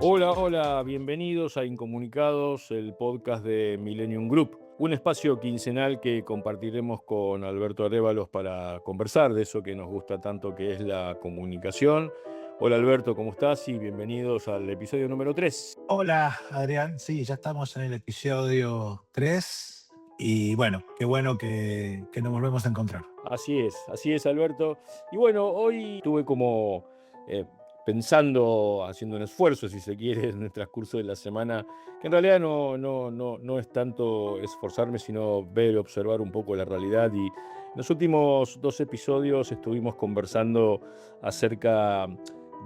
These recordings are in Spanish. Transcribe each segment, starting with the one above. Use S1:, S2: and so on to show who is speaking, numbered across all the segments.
S1: Hola, hola, bienvenidos a Incomunicados, el podcast de Millennium Group, un espacio quincenal que compartiremos con Alberto Arévalos para conversar de eso que nos gusta tanto, que es la comunicación. Hola Alberto, ¿cómo estás? Y bienvenidos al episodio número 3.
S2: Hola, Adrián. Sí, ya estamos en el episodio 3 y bueno, qué bueno que nos volvemos a encontrar.
S1: Así es Alberto. Y bueno, hoy estuve como eh, pensando, haciendo un esfuerzo, si se quiere, en el transcurso de la semana, que en realidad no es tanto esforzarme, sino ver, observar un poco la realidad. Y en los últimos dos episodios estuvimos conversando acerca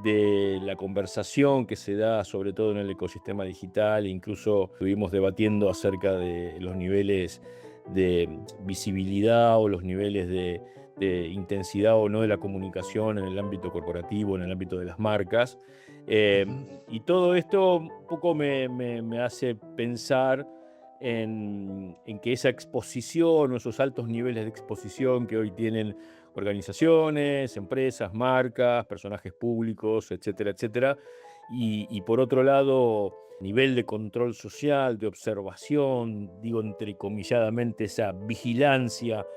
S1: de la conversación que se da, sobre todo en el ecosistema digital, e incluso estuvimos debatiendo acerca de los niveles de visibilidad o los niveles de intensidad o no de la comunicación en el ámbito corporativo, en el ámbito de las marcas. Eh,
S2: Ujú.
S1: y todo esto un poco me hace pensar en que esa exposición o esos altos niveles de exposición que hoy tienen organizaciones, empresas, marcas, personajes públicos, etcétera, etcétera. Y por otro lado, nivel de control social, de observación, digo entrecomilladamente, esa vigilancia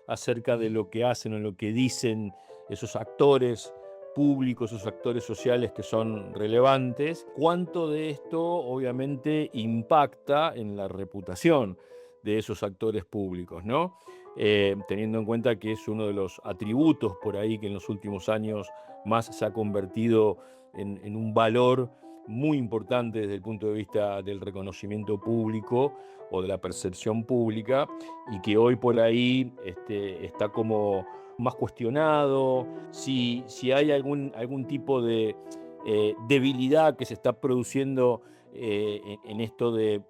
S1: acerca de lo que hacen o lo que dicen esos actores públicos, esos actores sociales que son relevantes, cuánto de esto obviamente impacta en la reputación de esos actores públicos, ¿no? Teniendo en cuenta que es uno de los atributos por ahí que en los últimos años más se ha convertido en un valor muy importante desde el punto de vista del reconocimiento público o de la percepción pública, y que hoy por ahí está como más cuestionado, si hay algún tipo de debilidad que se está produciendo en esto de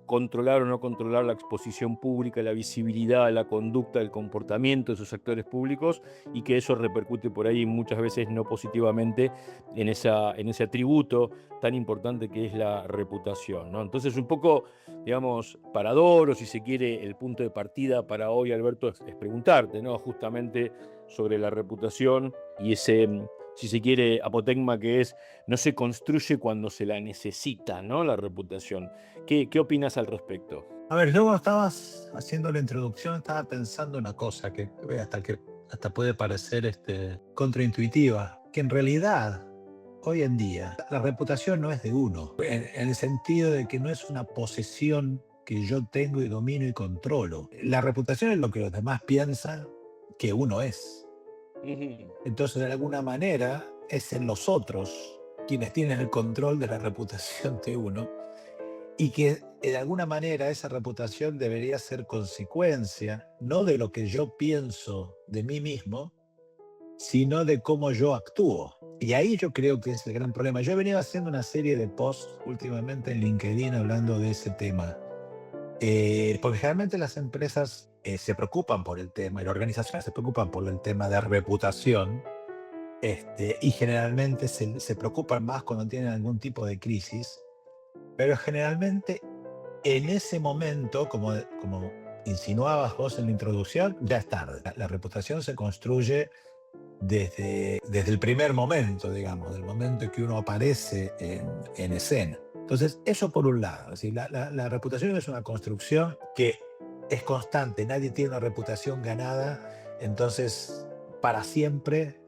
S1: controlar o no controlar la exposición pública, la visibilidad, la conducta, el comportamiento de esos actores públicos, y que eso repercute por ahí muchas veces no positivamente en ese atributo tan importante que es la reputación, ¿no? Entonces, un poco, digamos, parador, o si se quiere, el punto de partida para hoy, Alberto, es preguntarte, ¿no? Justamente sobre la reputación y ese, si se quiere, apotegma que es: no se construye cuando se la necesita, ¿no? La reputación. ¿Qué opinas al respecto?
S2: A ver, yo cuando estabas haciendo la introducción estaba pensando una cosa que hasta puede parecer contraintuitiva, que en realidad hoy en día la reputación no es de uno, en el sentido de que no es una posesión que yo tengo y domino y controlo. La reputación es lo que los demás piensan que uno es.
S1: Ujú.
S2: Entonces, de alguna manera, es en los otros quienes tienen el control de la reputación de uno y que de alguna manera esa reputación debería ser consecuencia no de lo que yo pienso de mí mismo, sino de cómo yo actúo. Y ahí yo creo que es el gran problema. Yo he venido haciendo una serie de posts últimamente en LinkedIn hablando de ese tema, porque generalmente las empresas se preocupan por el tema y las organizaciones se preocupan por el tema de reputación, y generalmente se preocupan más cuando tienen algún tipo de crisis, pero generalmente en ese momento, como insinuabas vos en la introducción, ya es tarde. La reputación se construye desde el primer momento, digamos, del momento en que uno aparece en escena. Entonces, eso por un lado. Es decir, la reputación es una construcción que es constante. Nadie tiene una reputación ganada, entonces para siempre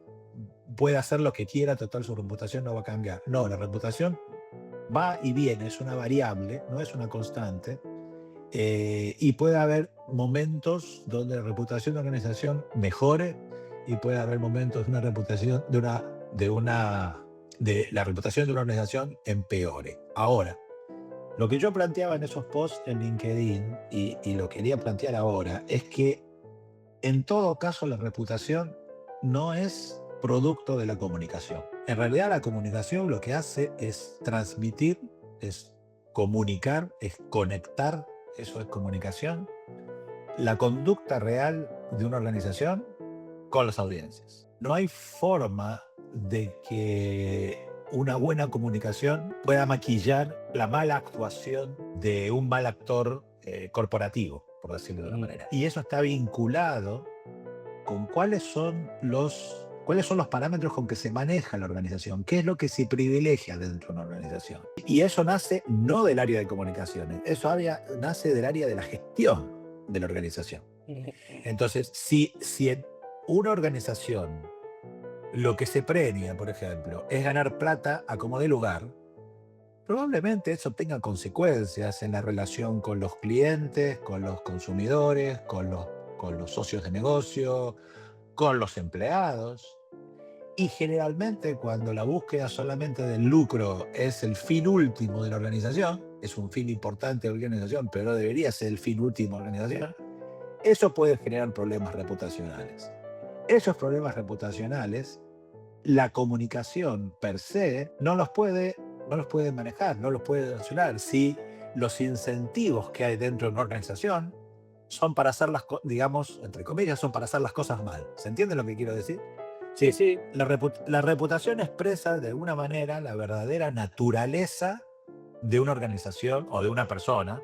S2: puede hacer lo que quiera, total su reputación no va a cambiar. No, la reputación va y viene, es una variable, no es una constante, y puede haber momentos donde la reputación de una organización mejore y puede haber momentos de una reputación de la reputación de una organización empeore. Ahora, lo que yo planteaba en esos posts en LinkedIn y lo quería plantear ahora es que en todo caso la reputación no es producto de la comunicación. En realidad la comunicación lo que hace es transmitir, es comunicar, es conectar, eso es comunicación, la conducta real de una organización con las audiencias. No hay forma de que una buena comunicación pueda maquillar la mala actuación de un mal actor corporativo, por decirlo de una
S1: Ujú.
S2: manera. Y eso está vinculado con cuáles son los ¿Cuáles son los parámetros con que se maneja la organización? ¿Qué es lo que se privilegia dentro de una organización? Y eso nace no del área de comunicaciones, nace del área de la gestión de la organización. Entonces, si en una organización lo que se premia, por ejemplo, es ganar plata a como dé lugar, probablemente eso tenga consecuencias en la relación con los clientes, con los consumidores, con los socios de negocio, con los empleados. Y generalmente cuando la búsqueda solamente del lucro es el fin último de la organización, es un fin importante de la organización, pero no debería ser el fin último de la organización, eso puede generar problemas reputacionales. Esos problemas reputacionales, la comunicación per se no los puede manejar, no los puede solucionar si los incentivos que hay dentro de una organización son para hacer digamos, entre comillas, son para hacer las cosas mal. ¿Se entiende lo que quiero decir?
S1: Sí,
S2: Sí,
S1: sí.
S2: la reputación expresa de alguna manera la verdadera naturaleza de una organización o de una persona,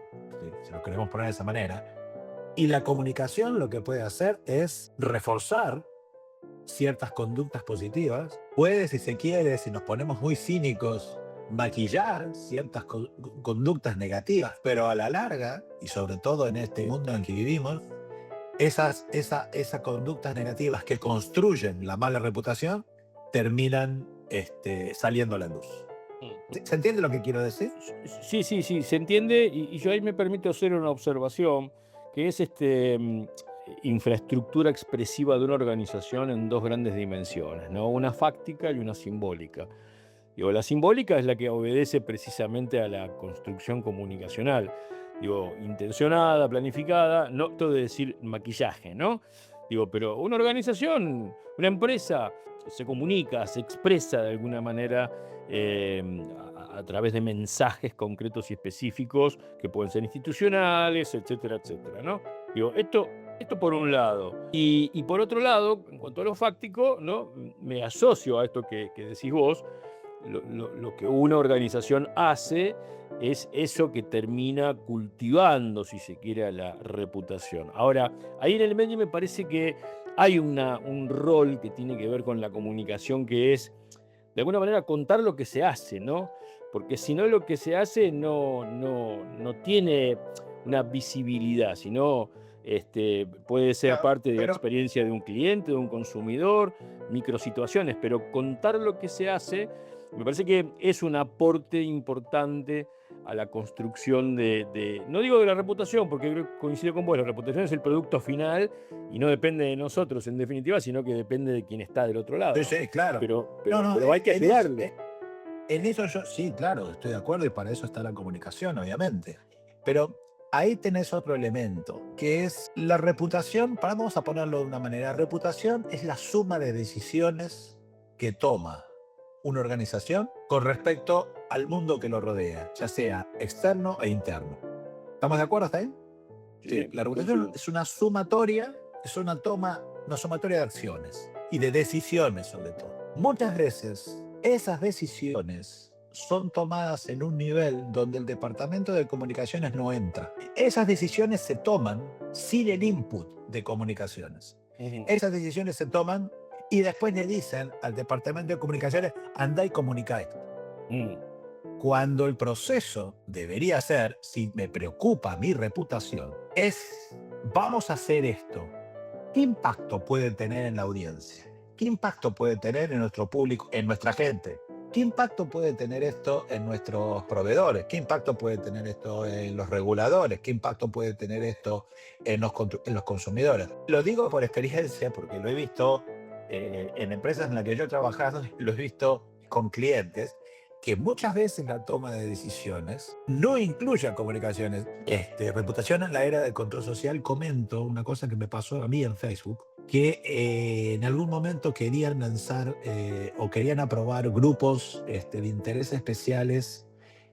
S2: si lo queremos poner de esa manera, y la comunicación lo que puede hacer es reforzar ciertas conductas positivas, puede, si se quiere, si nos ponemos muy cínicos, maquillar ciertas conductas negativas, pero a la larga, y sobre todo en este mundo en que vivimos, esas conductas negativas que construyen la mala reputación terminan saliendo a la luz. ¿Se entiende lo que quiero decir?
S1: Sí, sí, sí, se entiende y yo ahí me permito hacer una observación que es infraestructura expresiva de una organización en dos grandes dimensiones, ¿no? Una fáctica y una simbólica. Digo, la simbólica es la que obedece precisamente a la construcción comunicacional. Digo, intencionada, planificada, no todo de decir maquillaje, ¿no? Digo, pero una organización, una empresa, se comunica, se expresa de alguna manera a través de mensajes concretos y específicos que pueden ser institucionales, etcétera, etcétera, ¿no? Digo, esto por un lado. Y por otro lado, en cuanto a lo fáctico, ¿no? Me asocio a esto que decís vos. Lo que una organización hace es eso que termina cultivando, si se quiere, a la reputación. Ahora, ahí en el medio me parece que hay un rol que tiene que ver con la comunicación, que es, de alguna manera, contar lo que se hace, ¿no? Porque si no, lo que se hace no tiene una visibilidad, sino puede ser
S2: Claro,
S1: parte de la
S2: pero
S1: experiencia de un cliente, de un consumidor, microsituaciones, pero contar lo que se hace me parece que es un aporte importante a la construcción no digo de la reputación, porque creo que coincido con vos, la reputación es el producto final y no depende de nosotros en definitiva, sino que depende de quien está del otro
S2: sí,
S1: lado.
S2: sí, claro.
S1: Pero,
S2: No,
S1: pero,
S2: no,
S1: pero hay que crearlo.
S2: en eso yo sí, claro, estoy de acuerdo y para eso está la comunicación, obviamente. Pero ahí tenés otro elemento, que es la reputación, vamos a ponerlo de una manera, reputación es la suma de decisiones que toma una organización con respecto al mundo que lo rodea, ya sea externo e interno. ¿Estamos de acuerdo hasta ahí? Sí,
S1: Sí,
S2: la reputación
S1: coincido.
S2: es una sumatoria de acciones y de decisiones sobre todo. Muchas veces esas decisiones son tomadas en un nivel donde el departamento de comunicaciones no entra. Esas decisiones se toman sin el input de comunicaciones.
S1: Ujú.
S2: Esas decisiones se toman y después le dicen al departamento de comunicaciones, anda y comunica esto.
S1: Mm.
S2: Cuando el proceso debería ser, si me preocupa mi reputación, es, vamos a hacer esto. ¿Qué impacto puede tener en la audiencia? ¿Qué impacto puede tener en nuestro público, en nuestra gente? ¿Qué impacto puede tener esto en nuestros proveedores? ¿Qué impacto puede tener esto en los reguladores? ¿Qué impacto puede tener esto en los consumidores? Lo digo por experiencia porque lo he visto en empresas en las que yo he trabajado, lo he visto con clientes que muchas veces la toma de decisiones no incluye comunicaciones. Reputación en la era del control social, comento una cosa que me pasó a mí en Facebook, que en algún momento querían lanzar o querían aprobar grupos de interés especiales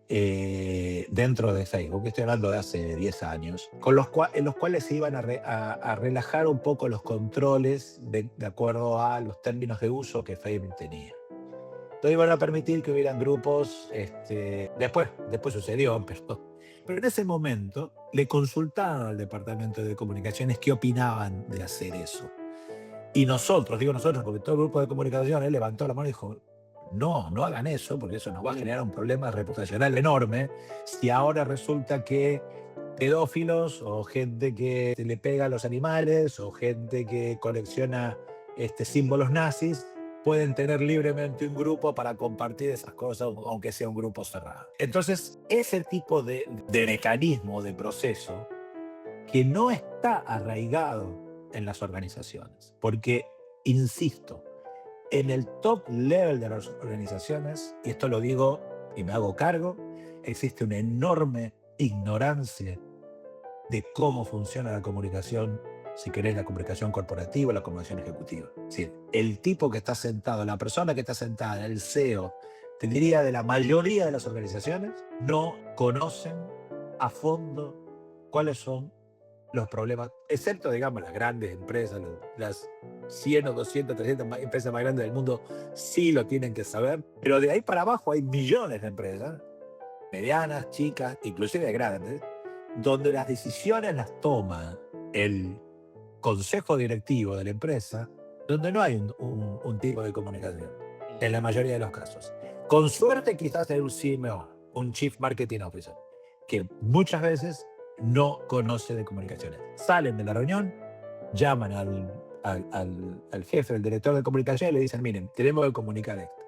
S2: dentro de Facebook, estoy hablando de hace 10 años, en los cuales se iban a relajar un poco los controles de acuerdo a los términos de uso que Facebook tenía. Entonces iban a permitir que hubieran grupos, después sucedió, pero en ese momento le consultaron al departamento de comunicaciones qué opinaban de hacer eso. Y nosotros, digo nosotros, porque todo el grupo de comunicación levantó la mano y dijo, no, no hagan eso, porque eso nos va a generar un problema reputacional enorme si ahora resulta que pedófilos o gente que le pega a los animales o gente que colecciona símbolos nazis pueden tener libremente un grupo para compartir esas cosas, aunque sea un grupo cerrado. Entonces, ese tipo de mecanismo, de proceso, que no está arraigado en las organizaciones, porque, insisto, en el top level de las organizaciones, y esto lo digo y me hago cargo, existe una enorme ignorancia de cómo funciona la comunicación, si querés, la comunicación corporativa, la comunicación ejecutiva. Es decir, el tipo que está sentado, la persona que está sentada, el CEO, te diría de la mayoría de las organizaciones, no conocen a fondo cuáles son los problemas, excepto, digamos, las grandes empresas, las 100 o 200, 300 empresas más grandes del mundo, sí lo tienen que saber, pero de ahí para abajo hay millones de empresas, medianas, chicas, inclusive grandes, donde las decisiones las toma el consejo directivo de la empresa, donde no hay un tipo de comunicación, en la mayoría de los casos. Con suerte quizás hay un CMO, un Chief Marketing Officer, que muchas veces no conoce de comunicaciones. Salen de la reunión, llaman al jefe, el director de comunicación y le dicen, miren, tenemos que comunicar esto.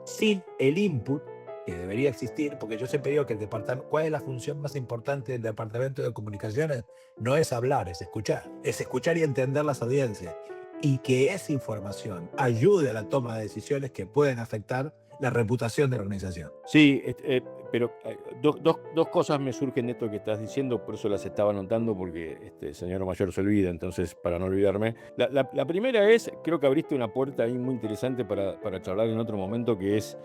S2: Sin el input que debería existir, porque yo siempre digo que el departamento, ¿cuál es la función más importante del departamento de comunicaciones? No es hablar, es escuchar y entender las audiencias y que esa información ayude a la toma de decisiones que pueden afectar la reputación de la organización.
S1: Sí, pero dos cosas me surgen de esto que estás diciendo, por eso las estaba anotando, porque el señor mayor se olvida, entonces para no olvidarme. La primera es, creo que abriste una puerta ahí muy interesante para charlar en otro momento, que es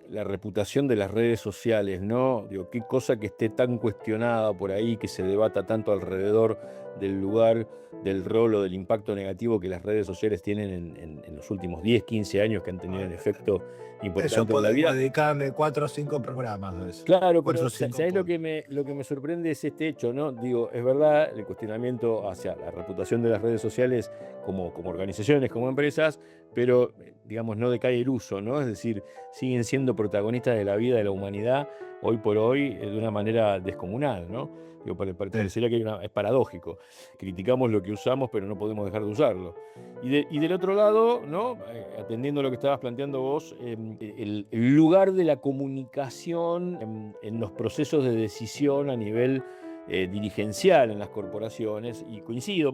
S1: la reputación de las redes sociales, ¿no? Digo, qué cosa que esté tan cuestionada por ahí, que se debata tanto alrededor del lugar, del rol o del impacto negativo que las redes sociales tienen en los últimos 10, 15 años, que han tenido un efecto
S2: Eso
S1: importante en la vida.
S2: podemos dedicarle 4 o 5 programas a eso.
S1: Claro,
S2: 4
S1: pero
S2: o 5
S1: ¿sabés lo
S2: puntos.
S1: lo que me sorprende es este hecho, ¿no? Digo, es verdad el cuestionamiento hacia la reputación de las redes sociales como organizaciones, como empresas, pero digamos, no decae el uso, ¿no? Es decir, siguen siendo protagonistas de la vida de la humanidad hoy por hoy de una manera descomunal, ¿no? Digo,
S2: Sí.
S1: parecería que es paradójico. Criticamos lo que usamos, pero no podemos dejar de usarlo. Y del otro lado, ¿no? Atendiendo a lo que estabas planteando vos, el lugar de la comunicación en los procesos de decisión a nivel dirigencial en las corporaciones, y coincido,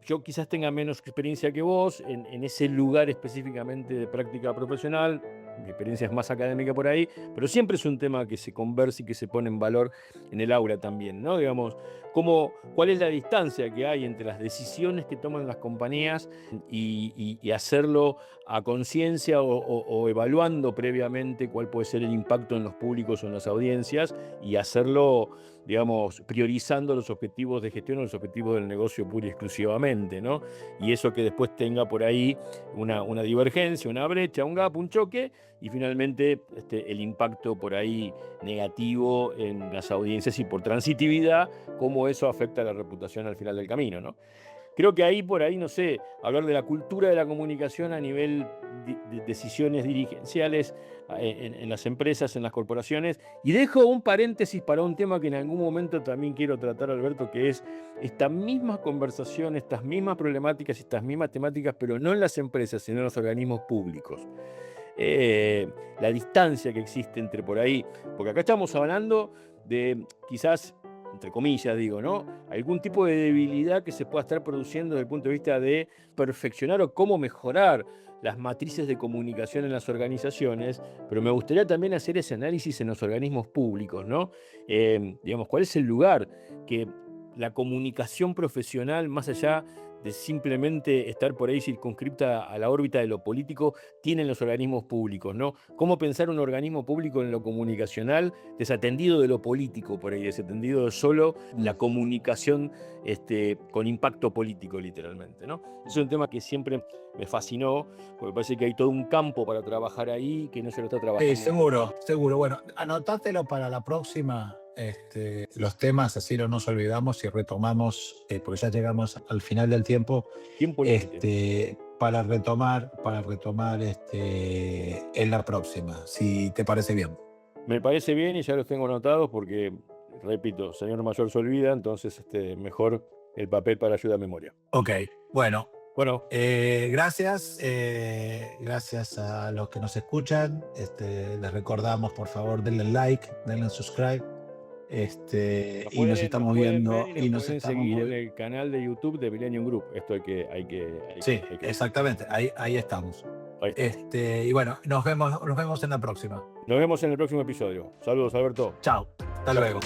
S1: yo quizás tenga menos experiencia que vos en ese lugar específicamente de práctica profesional, mi experiencia es más académica por ahí, pero siempre es un tema que se conversa y que se pone en valor en el aula también, ¿no? Digamos, cuál es la distancia que hay entre las decisiones que toman las compañías y hacerlo a conciencia o evaluando previamente cuál puede ser el impacto en los públicos o en las audiencias, y hacerlo, digamos, priorizando los objetivos de gestión o los objetivos del negocio pura y exclusivamente, ¿no? Y eso que después tenga por ahí una divergencia, una brecha, un gap, un choque, y finalmente el impacto por ahí negativo en las audiencias y por transitividad, cómo eso afecta a la reputación al final del camino, ¿no? Creo que ahí por ahí, no sé, hablar de la cultura de la comunicación a nivel de decisiones dirigenciales en las empresas, en las corporaciones. Y dejo un paréntesis para un tema que en algún momento también quiero tratar, Alberto, que es esta misma conversación, estas mismas problemáticas, estas mismas temáticas, pero no en las empresas, sino en los organismos públicos. La distancia que existe entre por ahí, porque acá estamos hablando de quizás, entre comillas digo, ¿no? Algún tipo de debilidad que se pueda estar produciendo desde el punto de vista de perfeccionar o cómo mejorar las matrices de comunicación en las organizaciones, pero me gustaría también hacer ese análisis en los organismos públicos, ¿no? Digamos, ¿cuál es el lugar que la comunicación profesional, más allá de simplemente estar por ahí circunscripta a la órbita de lo político, tienen los organismos públicos, ¿no? ¿Cómo pensar un organismo público en lo comunicacional desatendido de lo político por ahí, desatendido de solo la comunicación con impacto político, literalmente, ¿no? Es un tema que siempre me fascinó, porque parece que hay todo un campo para trabajar ahí que no se lo está trabajando.
S2: Sí, seguro, seguro. Bueno, anotátelo para la próxima los temas, así no nos olvidamos y retomamos, porque ya llegamos al final del tiempo,
S1: Tiempo límite.
S2: para retomar en la próxima, si te parece bien.
S1: Me parece bien y ya los tengo anotados porque, repito, señor mayor se olvida, entonces mejor el papel para ayuda a memoria.
S2: Ok, bueno,
S1: Bueno,
S2: gracias a los que nos escuchan. Les recordamos, por favor, denle like, denle subscribe. Y nos estamos viendo.
S1: ver y nos pueden seguir en el canal de YouTube de Millennium Group. Esto
S2: Sí, exactamente. Ahí estamos.
S1: Ahí está.
S2: Y bueno, nos vemos en la próxima.
S1: Nos vemos en el próximo episodio. Saludos, Alberto.
S2: Chao. Hasta luego.